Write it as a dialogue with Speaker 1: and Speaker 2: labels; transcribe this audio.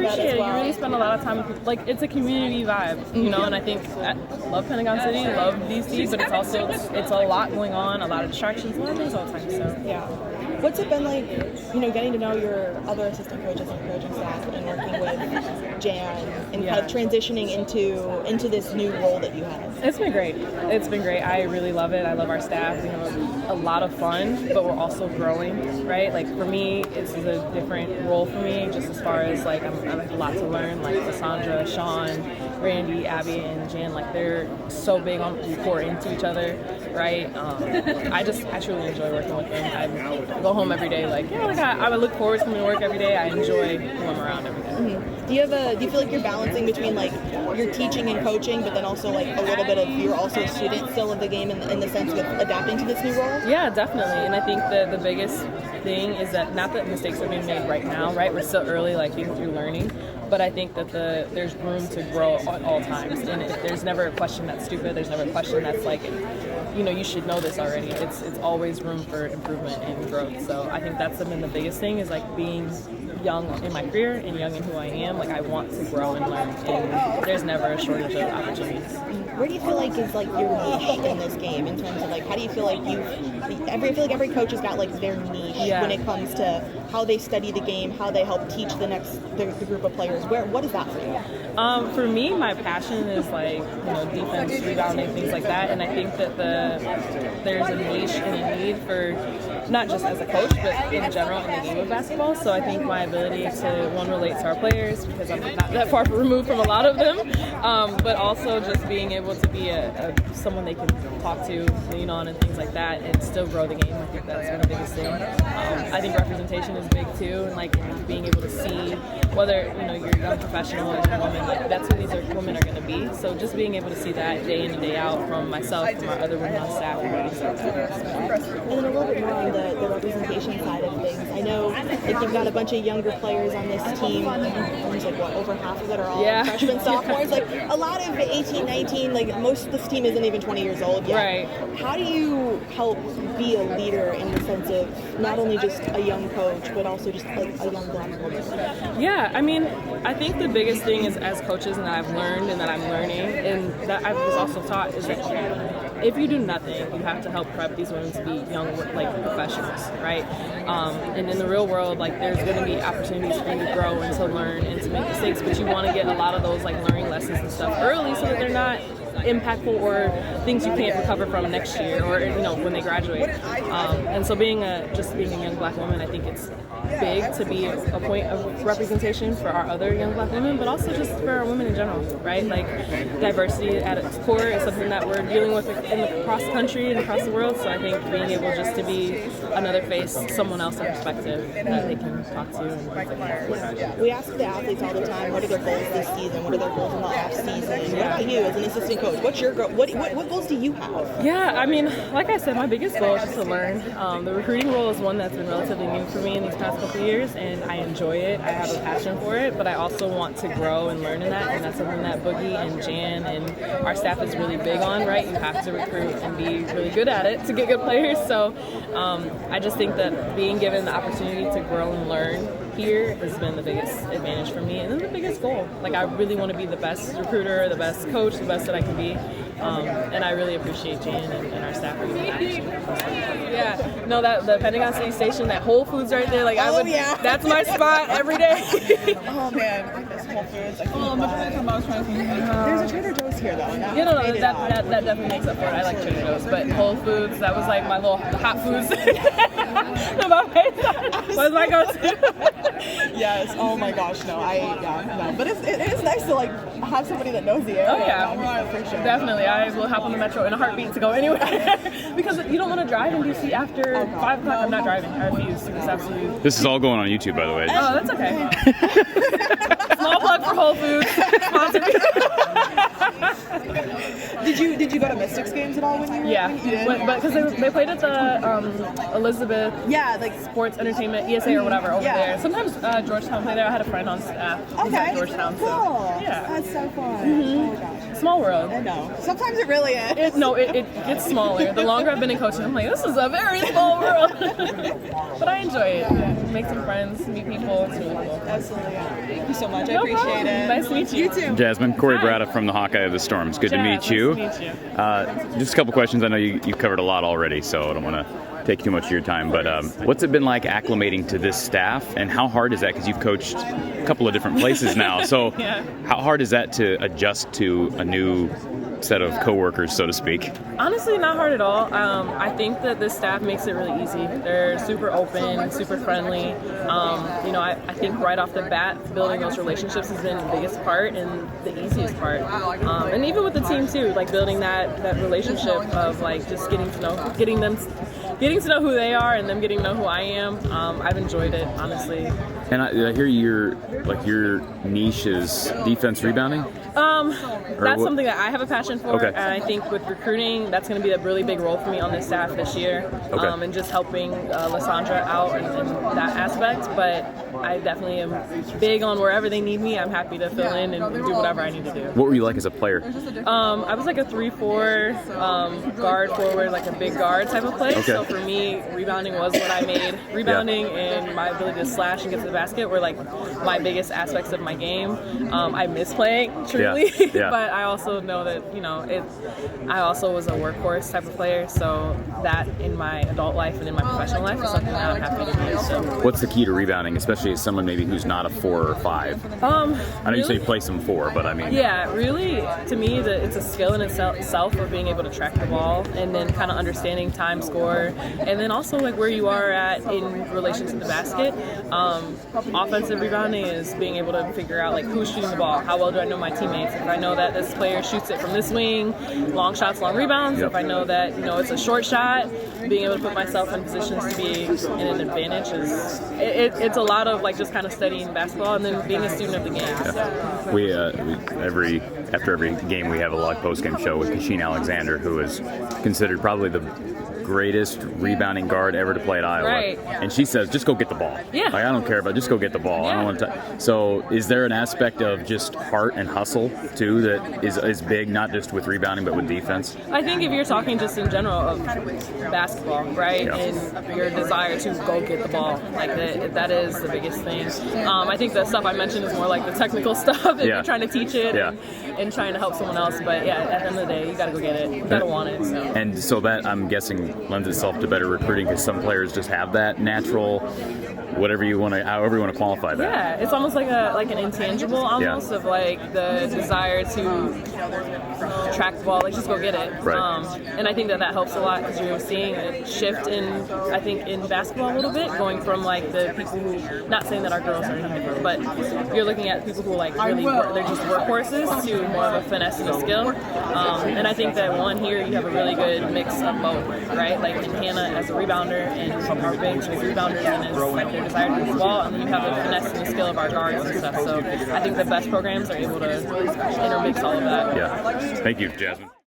Speaker 1: appreciate
Speaker 2: that as
Speaker 1: it.
Speaker 2: well.
Speaker 1: You really spend a lot of time with, like, it's a community vibe, you know, and I think I love Pentagon City, love DC, but it's also, it's a lot going on, a lot of distractions, a lot of things all the time, so.
Speaker 2: Yeah. What's it been like, you know, getting to know your other assistant coaches and coaching staff and working with Jan and kind of transitioning into this new role that you have?
Speaker 1: It's been great. It's been great. I really love it. I love our staff. We have a lot of fun, but we're also growing, right? Like for me, this is a different role for me, just as far as like I have a lot to learn. Like Cassandra, Sean, Randy, Abby, and Jan, like they're so big on pour into each other, right? I truly enjoy working with them. I go home every day, like, like I would look forward to coming to work every day. I enjoy who I'm around every day.
Speaker 2: Mm-hmm. Do you feel like you're balancing between like your teaching and coaching, but then also like a little bit of you're also a student still of the game in the sense with adapting to this new role?
Speaker 1: Yeah, definitely. And I think the biggest thing is that not that mistakes are being made right now, right? We're still early, like being through learning. But I think that there's room to grow at all times. And if there's never a question that's stupid, there's never a question that's like, you know, you should know this already. It's always room for improvement and growth. So I think that's been the biggest thing is like being young in my career and young in who I am. Like I want to grow and learn, and there's never a shortage of opportunities.
Speaker 2: Where do you feel like is like your niche in this game in terms of like how do you feel like I feel like every coach has got like their niche when it comes to how they study the game, how they help teach the group of players. What is that for you?
Speaker 1: For me, my passion is like, you know, defense, rebounding, things like that, and I think that there's a niche and a need for not just as a coach, but in general in the game of basketball. So I think my ability to relate to our players, because I'm not that far removed from a lot of them, but also just being able to be someone they can talk to, lean on, and things like that, and still grow the game. I think that's been the biggest thing. I think representation is big too, and like being able to see whether you're a young professional or a woman, like that's who these women are going to be. So just being able to see that day in and day out from myself, from our other women on staff, and
Speaker 2: then a little bit more on the representation side of things. I know like you've got a bunch of younger players on this team. There's like over half of it are all freshmen, sophomores. Like a lot of 18, 19. Like most of this team isn't even 20 years old yet.
Speaker 1: Right.
Speaker 2: How do you help be a leader in the sense of not only just a young coach, but also just like a young black woman?
Speaker 1: Yeah, I mean, I think the biggest thing is as coaches, and that I've learned and that I'm learning, and that I was also taught, is that if you do nothing, you have to help prep these women to be young, like professionals, right? And in the real world, like there's going to be opportunities for you to grow and to learn and to make mistakes, but you want to get a lot of those like learning lessons and stuff early so that they're not impactful or things you can't recover from next year or when they graduate. And so being a young black woman, I think it's big to be a point of representation for our other young black women, but also just for our women in general, right? Like diversity at its core is something that we're dealing with across the country and across the world. So I think being able just to be another face, someone else's perspective that they can talk to. And
Speaker 2: we ask the athletes all the time, what are their goals this season? What are their goals in the off season? What about you as an assistant coach? What's your goal? What goals do you have?
Speaker 1: Yeah, I mean, like I said, my biggest goal is just to learn. The recruiting role is one that's been relatively new for me in these past couple of years, and I enjoy it. I have a passion for it, but I also want to grow and learn in that, and that's something that Boogie and Jan and our staff is really big on, right? You have to recruit and be really good at it to get good players. So I just think that being given the opportunity to grow and learn here has been the biggest advantage for me, and then the biggest goal. Like I really want to be the best recruiter, the best coach, the best that I can be, and I really appreciate Jan and our staff for giving that opportunity. Yeah, no, that the Pentagon City Station, that Whole Foods right there, like that's my spot every day.
Speaker 2: Oh man, I miss Whole Foods.
Speaker 1: There's
Speaker 2: a Trader Joe's here though.
Speaker 1: That definitely makes up for it. I like Trader Joe's, but Whole Foods, that was like my little hot foods. Was my go-to.
Speaker 2: Yes. Oh my gosh. No. But it is nice to like have somebody that knows the area.
Speaker 1: Oh yeah.
Speaker 2: For sure.
Speaker 1: Definitely. I will hop on the metro in a heartbeat to go anywhere because you don't want to drive in DC after 5 o'clock. I'm not driving. I refuse. It's absolutely.
Speaker 3: This is all going on YouTube, by the way.
Speaker 1: Oh, that's okay. Small plug for Whole Foods. Sponsor me.
Speaker 2: Did you go to Mystics games at all when you were?
Speaker 1: Yeah, but because they played at the Elizabeth
Speaker 2: like
Speaker 1: Sports Entertainment ESA or whatever over there. Sometimes Georgetown played there. I had a friend on staff who's at Georgetown.
Speaker 2: Cool.
Speaker 1: So, yeah,
Speaker 2: That's so fun. Oh gosh.
Speaker 1: Small world.
Speaker 2: I know. Sometimes it really is.
Speaker 1: It gets smaller. The longer I've been in coaching, I'm like, this is a very small world. But I enjoy it. Make some friends, meet people. It's really cool.
Speaker 2: Absolutely. Thank you so much. I
Speaker 1: No
Speaker 2: appreciate
Speaker 1: problem.
Speaker 2: it.
Speaker 1: Nice to meet you.
Speaker 2: You too.
Speaker 3: JASMYN, Corey
Speaker 1: Hi.
Speaker 3: Brada from the Hawkeye of the Storms. Good to
Speaker 1: Jazz,
Speaker 3: meet you.
Speaker 1: Nice to meet you.
Speaker 3: Just a couple questions. I know you've covered a lot already, so I don't want to take too much of your time. But what's it been like acclimating to this staff, and how hard is that? Because you've coached a couple of different places now. So
Speaker 1: Yeah.
Speaker 3: how hard is that to adjust to a new set of coworkers, so to speak?
Speaker 1: Honestly, not hard at all. I think that this staff makes it really easy. They're super open, super friendly. I think right off the bat, building those relationships has been the biggest part and the easiest part. And even with the team too, like building that relationship of like just getting to know who they are and them getting to know who I am. I've enjoyed it, honestly.
Speaker 3: And I hear your niche is defense rebounding.
Speaker 1: That's
Speaker 3: what?
Speaker 1: something that I have a passion for,
Speaker 3: Okay.
Speaker 1: and I think with recruiting, that's going to be a really big role for me on this staff this year,
Speaker 3: Okay.
Speaker 1: and just helping Lysandra out in that aspect. But I definitely am big on wherever they need me. I'm happy to fill in and do whatever I need to do.
Speaker 3: What were you like as a player?
Speaker 1: I was like a 3-4 guard forward, like a big guard type of play.
Speaker 3: Okay.
Speaker 1: So for me, rebounding was what I made. Rebounding and my ability to slash and get to the basket were like my biggest aspects of my game. I miss playing, truly,
Speaker 3: Yeah.
Speaker 1: but I also know that I also was a workhorse type of player. So that in my adult life and in my professional life is something that I'm happy to do. So.
Speaker 3: What's the key to rebounding, especially as someone maybe who's not a 4 or 5? I know you say you play some 4, but I mean...
Speaker 1: Yeah, really, to me, it's a skill in itself of being able to track the ball and then kind of understanding time, score, and then also like where you are at in relation to the basket. Offensive rebounding is being able to figure out like who's shooting the ball, how well do I know my teammates. If I know that this player shoots it from this wing, long shots, long rebounds.
Speaker 3: Yep.
Speaker 1: If I know that it's a short shot, being able to put myself in positions to be in an advantage it's a lot of like just kind of studying basketball and then being a student of the game.
Speaker 3: Yeah. We after every game we have a live post-game show with Kasheen Alexander, who is considered probably the greatest rebounding guard ever to play at Iowa.
Speaker 1: Right.
Speaker 3: And she says, just go get the ball.
Speaker 1: Yeah.
Speaker 3: Like, I don't care about, just go get the ball. I don't want to. So is there an aspect of just heart and hustle too that is big, not just with rebounding but with defense?
Speaker 1: I think if you're talking just in general of basketball, right,
Speaker 3: Yeah.
Speaker 1: and your desire to go get the ball, like that is the biggest thing. I think the stuff I mentioned is more like the technical stuff, and you're trying to teach it and trying to help someone else. But yeah, at the end of the day, you got to go get it. You got to want it. So.
Speaker 3: And so that, I'm guessing, lends itself to better recruiting because some players just have that natural, however you want to qualify that.
Speaker 1: Yeah, it's almost like an intangible almost of like the desire to track the ball, like just go get it.
Speaker 3: Right.
Speaker 1: And I think that helps a lot because you're seeing a shift in basketball a little bit, going from like the people who, not saying that our girls are any different, but you're looking at people who like really they're just workhorses to more of a finesse and a skill. And I think that here you have a really good mix of both, right? Like in Hannah as a rebounder and our bigs as rebounders and as like their desire to do the ball, and then you have the finesse and the skill of our guards and stuff. So I think the best programs are able to intermix all of that.
Speaker 3: Yeah. Thank you, JASMYN.